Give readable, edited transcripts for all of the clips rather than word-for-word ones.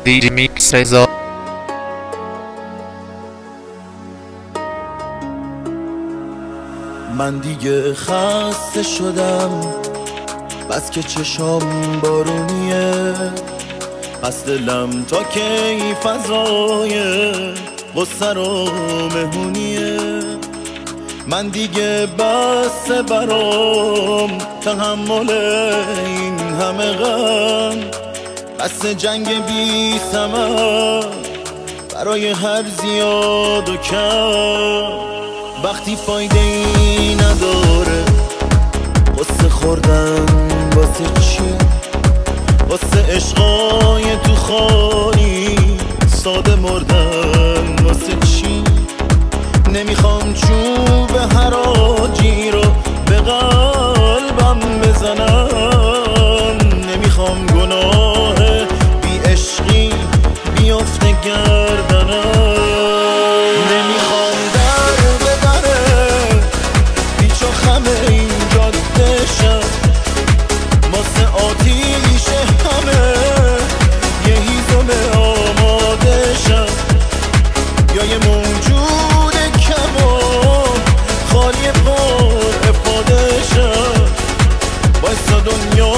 DJ Mix Reza. من دیگه خسته شدم بس که چشام بارونیه، پس دلم تا کی فضای غصه رو مهمونیه. من دیگه بس برام تحمل این همه غم، بس جنگ بی ثمر برای هر زیاد و کم. وقتی فایده ای نداره قصه خوردن واسه چی؟ واسه عشقای تو خالی ساده مردن واسه چی؟ نمیخوام چوب حراجی رو به قلبم بزنم، نمیخوام گناه بی عشقی بیفته گردنم، نمیخوام در به دره پیچ و خم این جاده شم، واسه آتیش همه یه هیزم آماده شم، یا یه موجود کمان خالی پر افاده شم. وایسا دنیا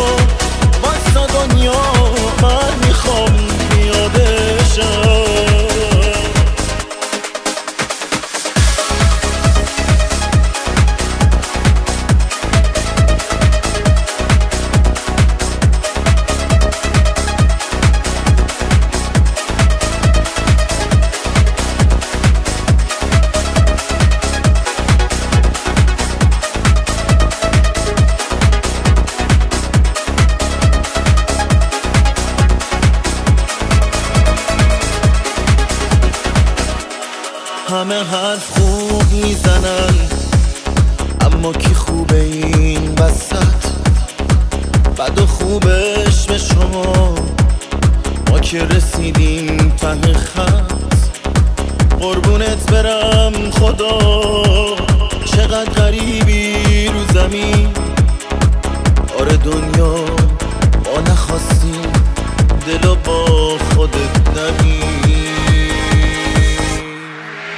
وایسا دنیا من میخوام پیاده شم. همه حرف خوب میزنن اما کی خوبه این وسط؟ بد و خوبش به شما ما که رسیدیم ته خط. قربونت برم خدا چقدر غریبی رو زمین. آره دنیا ما نخواستیم دلو با خودت نبین.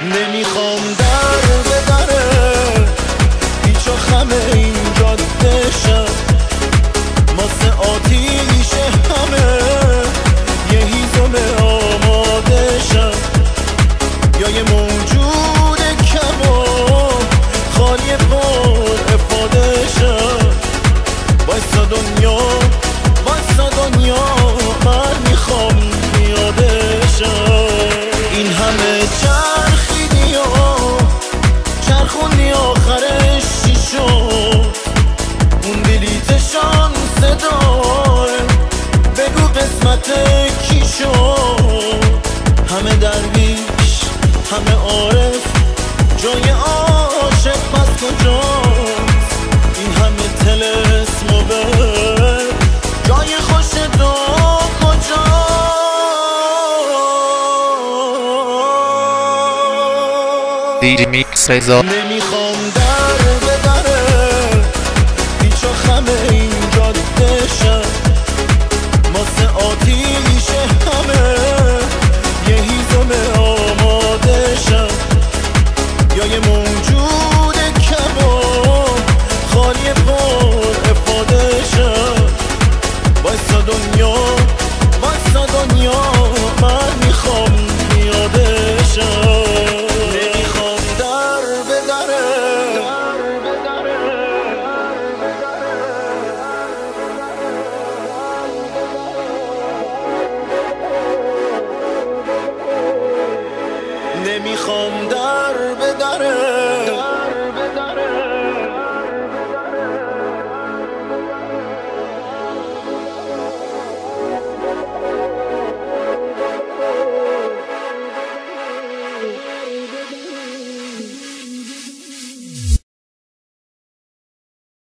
نمیخوام در به دره پیچ و خم این جاده شم، واسه آتیش همه یه هیزم آماده شم، یا یه موجود کمان خالی پر افاده شم. وایسا دنیا وایسا دنیا من میخوام پیاده شم. این همه چرخیدی و چرخوندی آخرش چی شد؟ اون بلیت شانس داره بگو قسمت کی شد؟ همه درویش همه عارف جای عاشق پس کجاست؟ این همه طلسم و بر جای خوش تو کجاست؟ DJ Mix Reza. نمیخوام در به دره پیچ و خم این جاده شم، واسه آتیش همه یه هیزم آماده شم، یا یه موجود کمان خالی پر افاده شم. وایسا دنیا وایسا دنیا من میخوام پیاده شم. نمیخوام در به دره